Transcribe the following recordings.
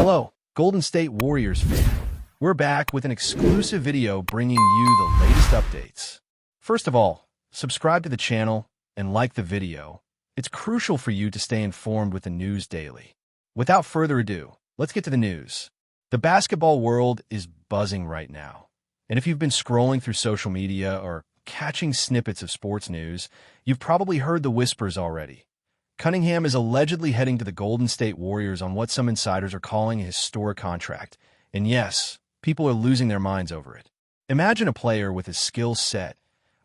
Hello, Golden State Warriors fan. We're back with an exclusive video bringing you the latest updates. First of all, subscribe to the channel and like the video. It's crucial for you to stay informed with the news daily. Without further ado, let's get to the news. The basketball world is buzzing right now. And if you've been scrolling through social media or catching snippets of sports news, you've probably heard the whispers already. Cunningham is allegedly heading to the Golden State Warriors on what some insiders are calling a historic contract. And yes, people are losing their minds over it. Imagine a player with his skill set,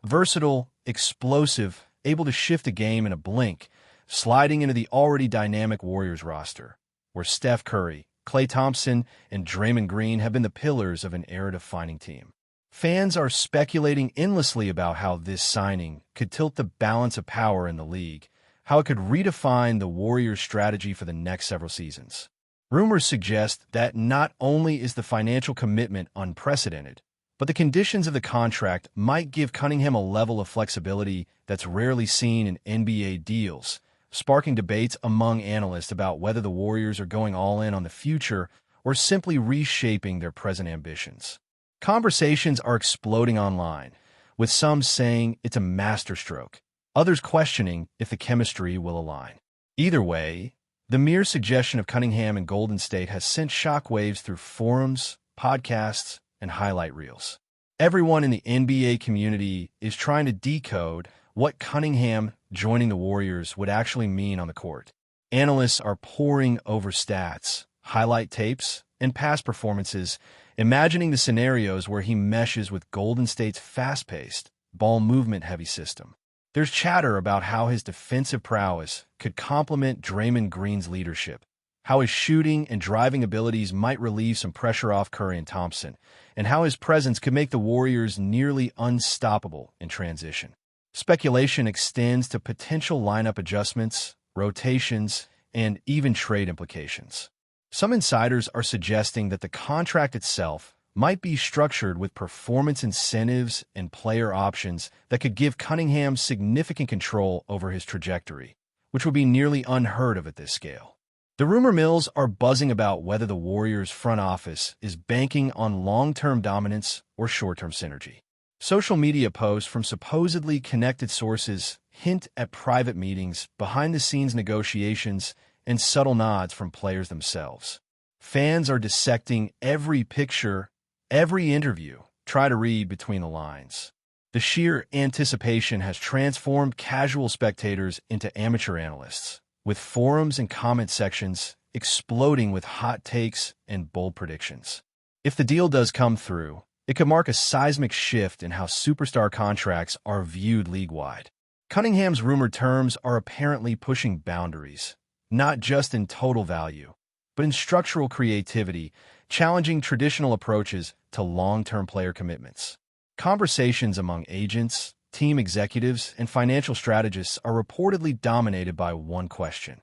versatile, explosive, able to shift a game in a blink, sliding into the already dynamic Warriors roster, where Steph Curry, Klay Thompson, and Draymond Green have been the pillars of an era-defining team. Fans are speculating endlessly about how this signing could tilt the balance of power in the league, how it could redefine the Warriors' strategy for the next several seasons. Rumors suggest that not only is the financial commitment unprecedented, but the conditions of the contract might give Cunningham a level of flexibility that's rarely seen in NBA deals, sparking debates among analysts about whether the Warriors are going all in on the future or simply reshaping their present ambitions. Conversations are exploding online, with some saying it's a masterstroke, others questioning if the chemistry will align. Either way, the mere suggestion of Cunningham and Golden State has sent shockwaves through forums, podcasts, and highlight reels. Everyone in the NBA community is trying to decode what Cunningham joining the Warriors would actually mean on the court. Analysts are poring over stats, highlight tapes, and past performances, imagining the scenarios where he meshes with Golden State's fast-paced, ball movement-heavy system. There's chatter about how his defensive prowess could complement Draymond Green's leadership, how his shooting and driving abilities might relieve some pressure off Curry and Thompson, and how his presence could make the Warriors nearly unstoppable in transition. Speculation extends to potential lineup adjustments, rotations, and even trade implications. Some insiders are suggesting that the contract itself might be structured with performance incentives and player options that could give Cunningham significant control over his trajectory, which would be nearly unheard of at this scale. The rumor mills are buzzing about whether the Warriors' front office is banking on long-term dominance or short-term synergy. Social media posts from supposedly connected sources hint at private meetings, behind-the-scenes negotiations, and subtle nods from players themselves. Fans are dissecting every picture, every interview, try to read between the lines. The sheer anticipation has transformed casual spectators into amateur analysts, with forums and comment sections exploding with hot takes and bold predictions. If the deal does come through, it could mark a seismic shift in how superstar contracts are viewed league-wide. Cunningham's rumored terms are apparently pushing boundaries, not just in total value, but in structural creativity, challenging traditional approaches to long-term player commitments. Conversations among agents, team executives, and financial strategists are reportedly dominated by one question: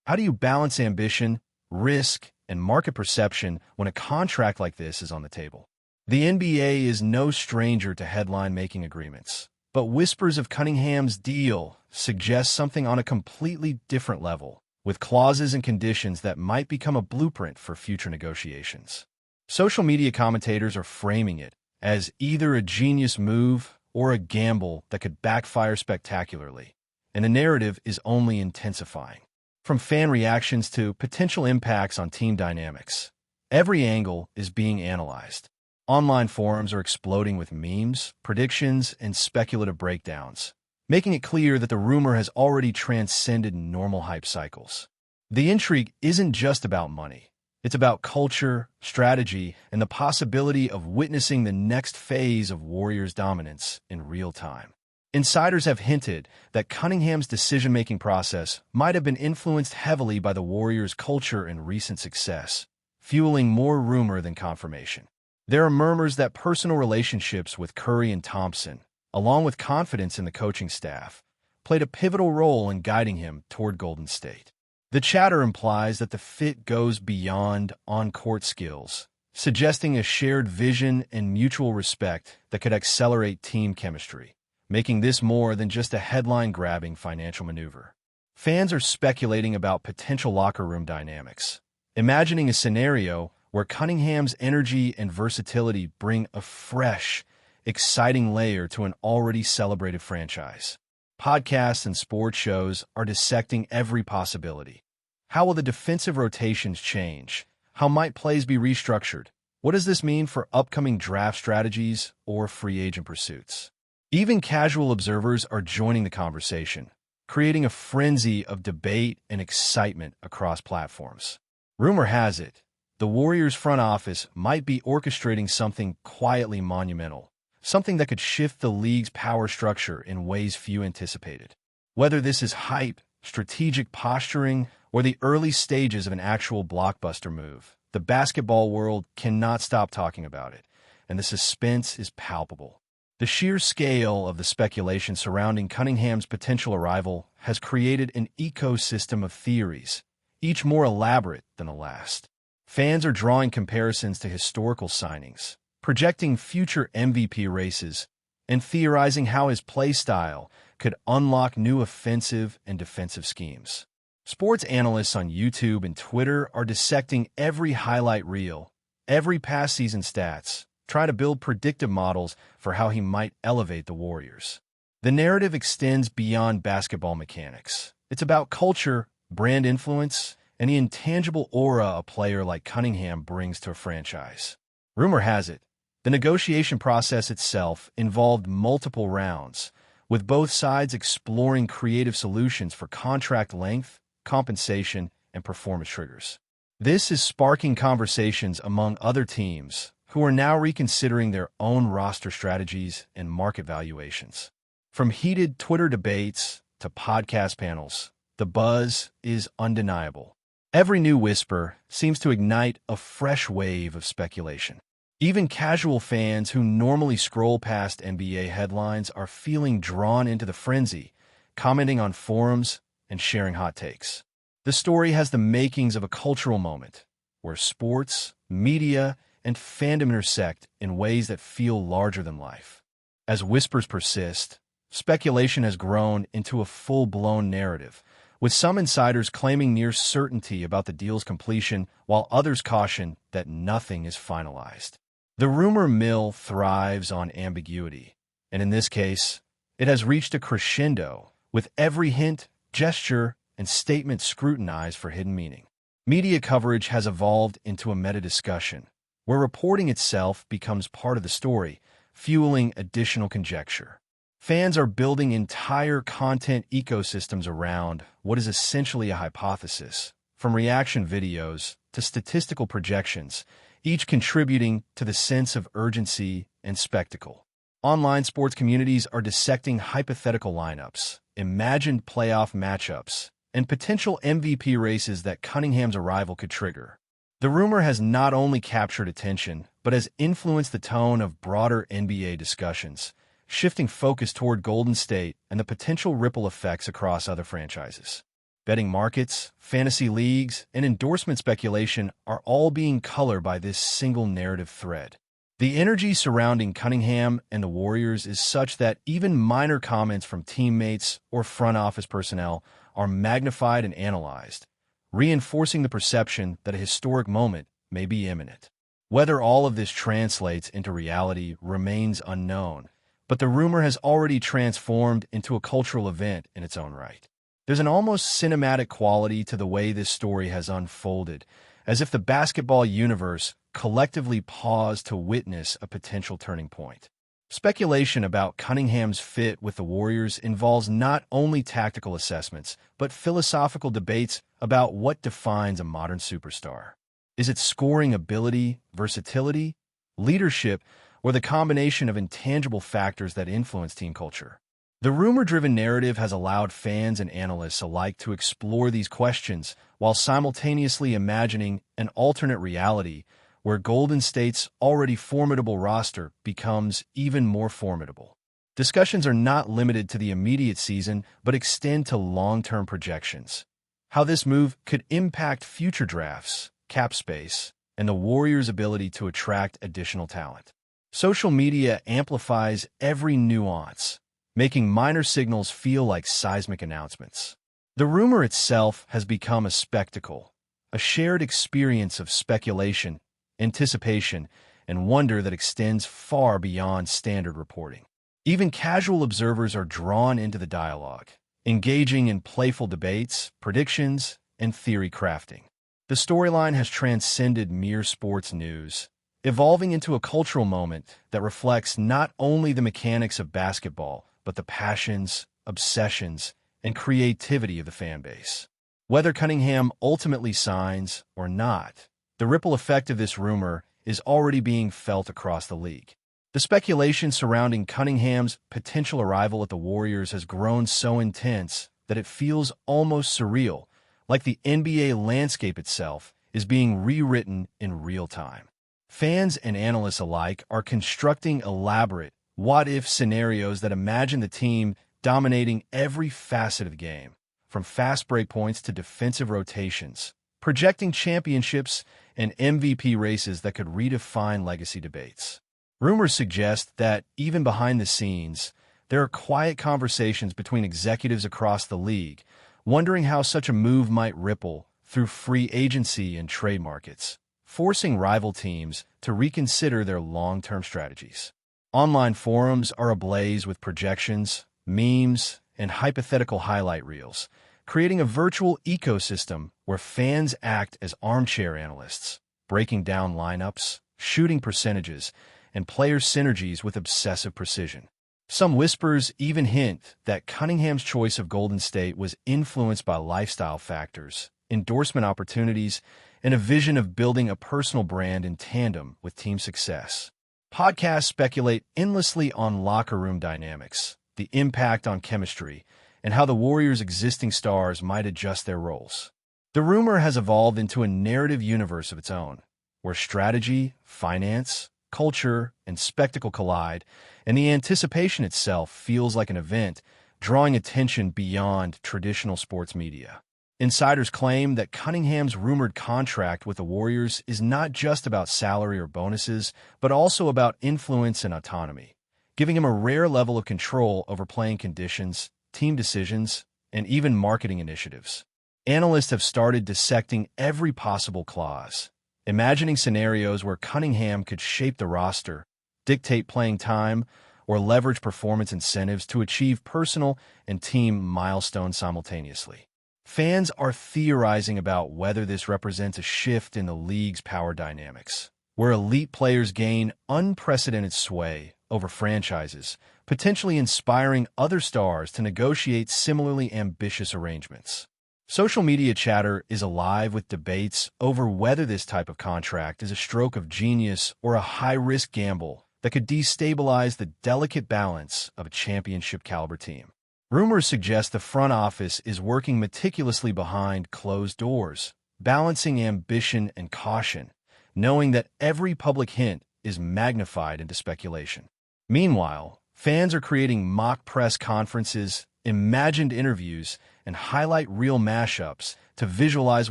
how do you balance ambition, risk, and market perception when a contract like this is on the table? The NBA is no stranger to headline-making agreements, but whispers of Cunningham's deal suggest something on a completely different level, with clauses and conditions that might become a blueprint for future negotiations. Social media commentators are framing it as either a genius move or a gamble that could backfire spectacularly, and the narrative is only intensifying. From fan reactions to potential impacts on team dynamics, every angle is being analyzed. Online forums are exploding with memes, predictions, and speculative breakdowns, making it clear that the rumor has already transcended normal hype cycles. The intrigue isn't just about money. It's about culture, strategy, and the possibility of witnessing the next phase of Warriors' dominance in real time. Insiders have hinted that Cunningham's decision-making process might have been influenced heavily by the Warriors' culture and recent success, fueling more rumor than confirmation. There are murmurs that personal relationships with Curry and Thompson, along with confidence in the coaching staff, played a pivotal role in guiding him toward Golden State. The chatter implies that the fit goes beyond on-court skills, suggesting a shared vision and mutual respect that could accelerate team chemistry, making this more than just a headline-grabbing financial maneuver. Fans are speculating about potential locker room dynamics, imagining a scenario where Cunningham's energy and versatility bring a fresh, exciting layer to an already celebrated franchise. Podcasts and sports shows are dissecting every possibility. How will the defensive rotations change? How might plays be restructured? What does this mean for upcoming draft strategies or free agent pursuits? Even casual observers are joining the conversation, creating a frenzy of debate and excitement across platforms. Rumor has it, the Warriors front office might be orchestrating something quietly monumental, something that could shift the league's power structure in ways few anticipated. Whether this is hype, strategic posturing, or the early stages of an actual blockbuster move, the basketball world cannot stop talking about it, and the suspense is palpable. The sheer scale of the speculation surrounding Cunningham's potential arrival has created an ecosystem of theories, each more elaborate than the last. Fans are drawing comparisons to historical signings, projecting future MVP races, and theorizing how his play style could unlock new offensive and defensive schemes. Sports analysts on YouTube and Twitter are dissecting every highlight reel, every past season stats, trying to build predictive models for how he might elevate the Warriors. The narrative extends beyond basketball mechanics. It's about culture, brand influence, and the intangible aura a player like Cunningham brings to a franchise. Rumor has it, the negotiation process itself involved multiple rounds, with both sides exploring creative solutions for contract length, compensation, and performance triggers. This is sparking conversations among other teams who are now reconsidering their own roster strategies and market valuations. From heated Twitter debates to podcast panels, the buzz is undeniable. Every new whisper seems to ignite a fresh wave of speculation. Even casual fans who normally scroll past NBA headlines are feeling drawn into the frenzy, commenting on forums and sharing hot takes. The story has the makings of a cultural moment, where sports, media, and fandom intersect in ways that feel larger than life. As whispers persist, speculation has grown into a full-blown narrative, with some insiders claiming near certainty about the deal's completion, while others caution that nothing is finalized. The rumor mill thrives on ambiguity, and in this case, it has reached a crescendo, with every hint, gesture, and statement scrutinized for hidden meaning. Media coverage has evolved into a meta-discussion, where reporting itself becomes part of the story, fueling additional conjecture. Fans are building entire content ecosystems around what is essentially a hypothesis, from reaction videos to statistical projections, each contributing to the sense of urgency and spectacle. Online sports communities are dissecting hypothetical lineups, imagined playoff matchups, and potential MVP races that Cunningham's arrival could trigger. The rumor has not only captured attention, but has influenced the tone of broader NBA discussions, shifting focus toward Golden State and the potential ripple effects across other franchises. Betting markets, fantasy leagues, and endorsement speculation are all being colored by this single narrative thread. The energy surrounding Cunningham and the Warriors is such that even minor comments from teammates or front office personnel are magnified and analyzed, reinforcing the perception that a historic moment may be imminent. Whether all of this translates into reality remains unknown, but the rumor has already transformed into a cultural event in its own right. There's an almost cinematic quality to the way this story has unfolded, as if the basketball universe collectively paused to witness a potential turning point. Speculation about Cunningham's fit with the Warriors involves not only tactical assessments, but philosophical debates about what defines a modern superstar. Is it scoring ability, versatility, leadership, or the combination of intangible factors that influence team culture? The rumor-driven narrative has allowed fans and analysts alike to explore these questions while simultaneously imagining an alternate reality where Golden State's already formidable roster becomes even more formidable. Discussions are not limited to the immediate season, but extend to long-term projections. How this move could impact future drafts, cap space, and the Warriors' ability to attract additional talent. Social media amplifies every nuance, making minor signals feel like seismic announcements. The rumor itself has become a spectacle, a shared experience of speculation, anticipation, and wonder that extends far beyond standard reporting. Even casual observers are drawn into the dialogue, engaging in playful debates, predictions, and theory crafting. The storyline has transcended mere sports news, evolving into a cultural moment that reflects not only the mechanics of basketball, but the passions, obsessions, and creativity of the fan base. Whether Cunningham ultimately signs or not, the ripple effect of this rumor is already being felt across the league. The speculation surrounding Cunningham's potential arrival at the Warriors has grown so intense that it feels almost surreal, like the NBA landscape itself is being rewritten in real time. Fans and analysts alike are constructing elaborate what-if scenarios that imagine the team dominating every facet of the game, from fast break points to defensive rotations, projecting championships and MVP races that could redefine legacy debates. Rumors suggest that, even behind the scenes, there are quiet conversations between executives across the league, wondering how such a move might ripple through free agency and trade markets, forcing rival teams to reconsider their long-term strategies. Online forums are ablaze with projections, memes, and hypothetical highlight reels, creating a virtual ecosystem where fans act as armchair analysts, breaking down lineups, shooting percentages, and player synergies with obsessive precision. Some whispers even hint that Cunningham's choice of Golden State was influenced by lifestyle factors, endorsement opportunities, and a vision of building a personal brand in tandem with team success. Podcasts speculate endlessly on locker room dynamics, the impact on chemistry, and how the Warriors' existing stars might adjust their roles. The rumor has evolved into a narrative universe of its own, where strategy, finance, culture, and spectacle collide, and the anticipation itself feels like an event, drawing attention beyond traditional sports media. Insiders claim that Cunningham's rumored contract with the Warriors is not just about salary or bonuses, but also about influence and autonomy, giving him a rare level of control over playing conditions, team decisions, and even marketing initiatives. Analysts have started dissecting every possible clause, imagining scenarios where Cunningham could shape the roster, dictate playing time, or leverage performance incentives to achieve personal and team milestones simultaneously. Fans are theorizing about whether this represents a shift in the league's power dynamics, where elite players gain unprecedented sway over franchises, potentially inspiring other stars to negotiate similarly ambitious arrangements. Social media chatter is alive with debates over whether this type of contract is a stroke of genius or a high-risk gamble that could destabilize the delicate balance of a championship-caliber team. Rumors suggest the front office is working meticulously behind closed doors, balancing ambition and caution, knowing that every public hint is magnified into speculation. Meanwhile, fans are creating mock press conferences, imagined interviews, and highlight reel mashups to visualize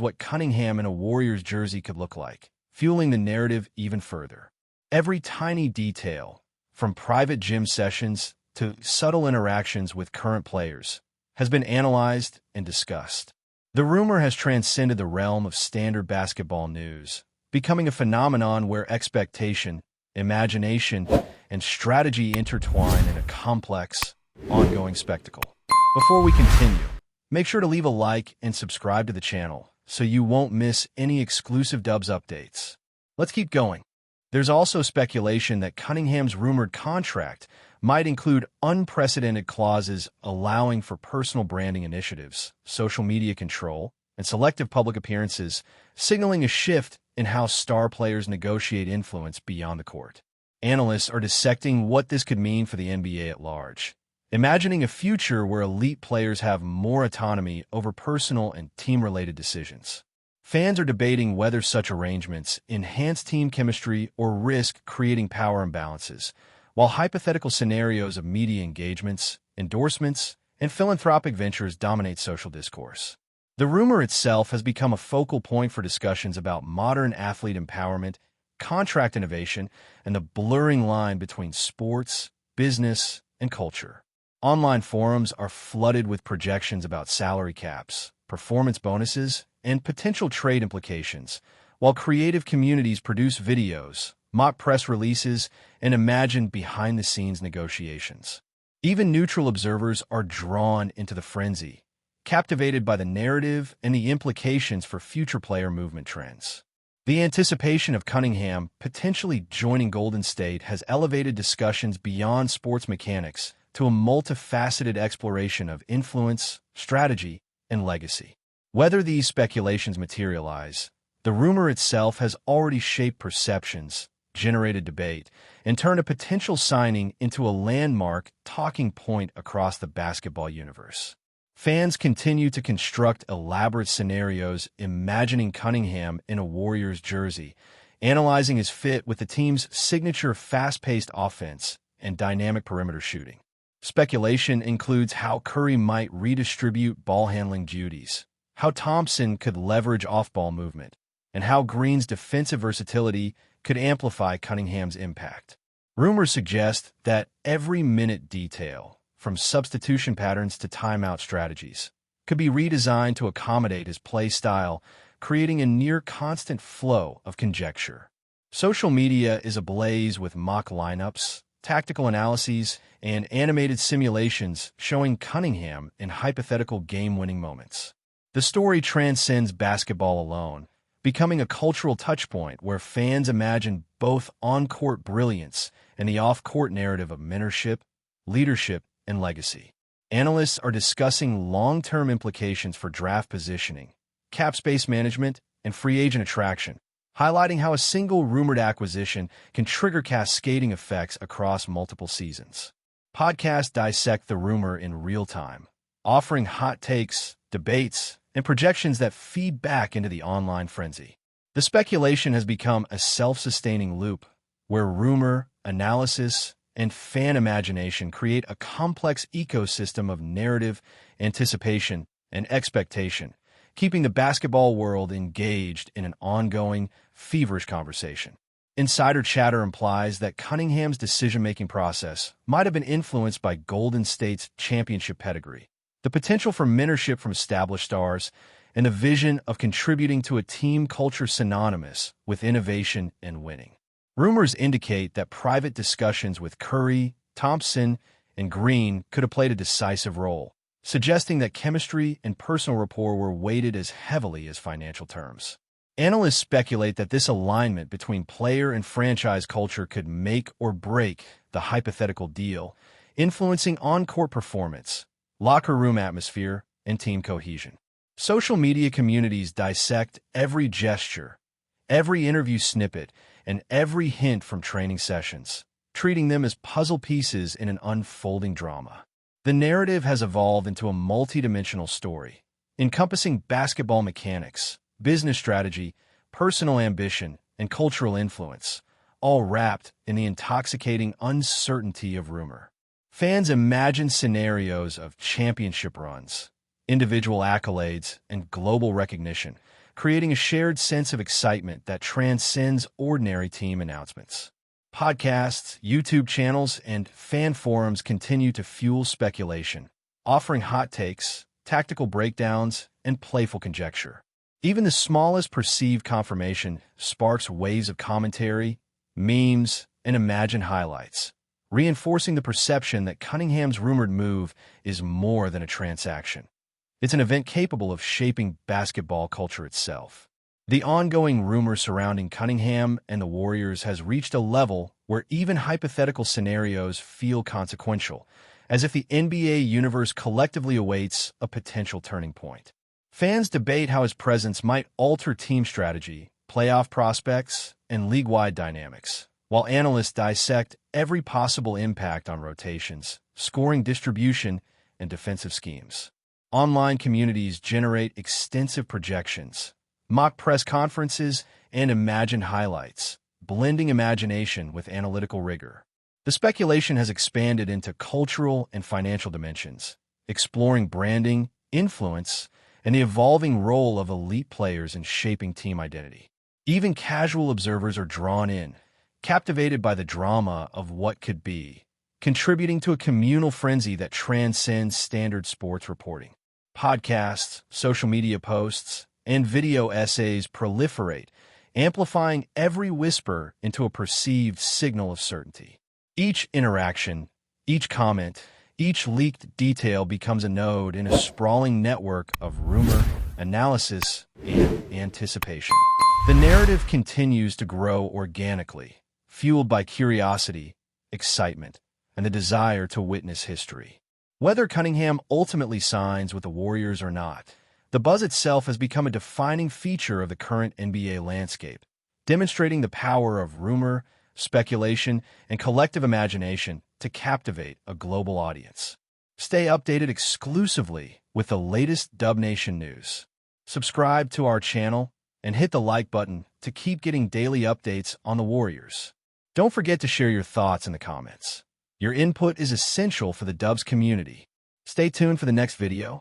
what Cunningham in a Warriors jersey could look like, fueling the narrative even further. Every tiny detail, from private gym sessions to subtle interactions with current players, has been analyzed and discussed. The rumor has transcended the realm of standard basketball news, becoming a phenomenon where expectation, imagination, and strategy intertwine in a complex, ongoing spectacle. Before we continue, make sure to leave a like and subscribe to the channel so you won't miss any exclusive Dubs updates. Let's keep going. There's also speculation that Cunningham's rumored contract might include unprecedented clauses allowing for personal branding initiatives, social media control, and selective public appearances, signaling a shift in how star players negotiate influence beyond the court. Analysts are dissecting what this could mean for the NBA at large, imagining a future where elite players have more autonomy over personal and team-related decisions. Fans are debating whether such arrangements enhance team chemistry or risk creating power imbalances, while hypothetical scenarios of media engagements, endorsements, and philanthropic ventures dominate social discourse. The rumor itself has become a focal point for discussions about modern athlete empowerment, contract innovation, and the blurring line between sports, business, and culture. Online forums are flooded with projections about salary caps, performance bonuses, and potential trade implications, while creative communities produce videos, mock press releases, and imagine behind-the-scenes negotiations. Even neutral observers are drawn into the frenzy, captivated by the narrative and the implications for future player movement trends. The anticipation of Cunningham potentially joining Golden State has elevated discussions beyond sports mechanics to a multifaceted exploration of influence, strategy, and legacy. Whether these speculations materialize, the rumor itself has already shaped perceptions, generated debate, and turned a potential signing into a landmark talking point across the basketball universe. Fans continue to construct elaborate scenarios imagining Cunningham in a Warriors jersey, analyzing his fit with the team's signature fast-paced offense and dynamic perimeter shooting. Speculation includes how Curry might redistribute ball-handling duties, how Thompson could leverage off-ball movement, and how Green's defensive versatility could amplify Cunningham's impact. Rumors suggest that every minute detail, from substitution patterns to timeout strategies, could be redesigned to accommodate his play style, creating a near-constant flow of conjecture. Social media is ablaze with mock lineups, tactical analyses, and animated simulations showing Cunningham in hypothetical game-winning moments. The story transcends basketball alone, becoming a cultural touchpoint where fans imagine both on-court brilliance and the off-court narrative of mentorship, leadership, and legacy. Analysts are discussing long-term implications for draft positioning, cap space management, and free agent attraction, highlighting how a single rumored acquisition can trigger cascading effects across multiple seasons. Podcasts dissect the rumor in real time, offering hot takes, debates, and projections that feed back into the online frenzy. The speculation has become a self-sustaining loop, where rumor, analysis, and fan imagination create a complex ecosystem of narrative, anticipation, and expectation, keeping the basketball world engaged in an ongoing, feverish conversation. Insider chatter implies that Cunningham's decision-making process might have been influenced by Golden State's championship pedigree, the potential for mentorship from established stars, and the vision of contributing to a team culture synonymous with innovation and winning. Rumors indicate that private discussions with Curry, Thompson, and Green could have played a decisive role, suggesting that chemistry and personal rapport were weighted as heavily as financial terms. Analysts speculate that this alignment between player and franchise culture could make or break the hypothetical deal, influencing on-court performance, locker room atmosphere, and team cohesion. Social media communities dissect every gesture, every interview snippet, and every hint from training sessions, treating them as puzzle pieces in an unfolding drama. The narrative has evolved into a multidimensional story, encompassing basketball mechanics, business strategy, personal ambition, and cultural influence, all wrapped in the intoxicating uncertainty of rumor. Fans imagine scenarios of championship runs, individual accolades, and global recognition, creating a shared sense of excitement that transcends ordinary team announcements. Podcasts, YouTube channels, and fan forums continue to fuel speculation, offering hot takes, tactical breakdowns, and playful conjecture. Even the smallest perceived confirmation sparks waves of commentary, memes, and imagined highlights, reinforcing the perception that Cunningham's rumored move is more than a transaction. It's an event capable of shaping basketball culture itself. The ongoing rumor surrounding Cunningham and the Warriors has reached a level where even hypothetical scenarios feel consequential, as if the NBA universe collectively awaits a potential turning point. Fans debate how his presence might alter team strategy, playoff prospects, and league-wide dynamics, while analysts dissect every possible impact on rotations, scoring distribution, and defensive schemes. Online communities generate extensive projections, mock press conferences, and imagined highlights, blending imagination with analytical rigor. The speculation has expanded into cultural and financial dimensions, exploring branding, influence, and the evolving role of elite players in shaping team identity. Even casual observers are drawn in, captivated by the drama of what could be, contributing to a communal frenzy that transcends standard sports reporting. Podcasts, social media posts, and video essays proliferate, amplifying every whisper into a perceived signal of certainty. Each interaction, each comment, each leaked detail becomes a node in a sprawling network of rumor, analysis, and anticipation. The narrative continues to grow organically, fueled by curiosity, excitement, and the desire to witness history. Whether Cunningham ultimately signs with the Warriors or not, the buzz itself has become a defining feature of the current NBA landscape, demonstrating the power of rumor, speculation, and collective imagination to captivate a global audience. Stay updated exclusively with the latest Dub Nation news. Subscribe to our channel and hit the like button to keep getting daily updates on the Warriors. Don't forget to share your thoughts in the comments. Your input is essential for the Dubs community. Stay tuned for the next video.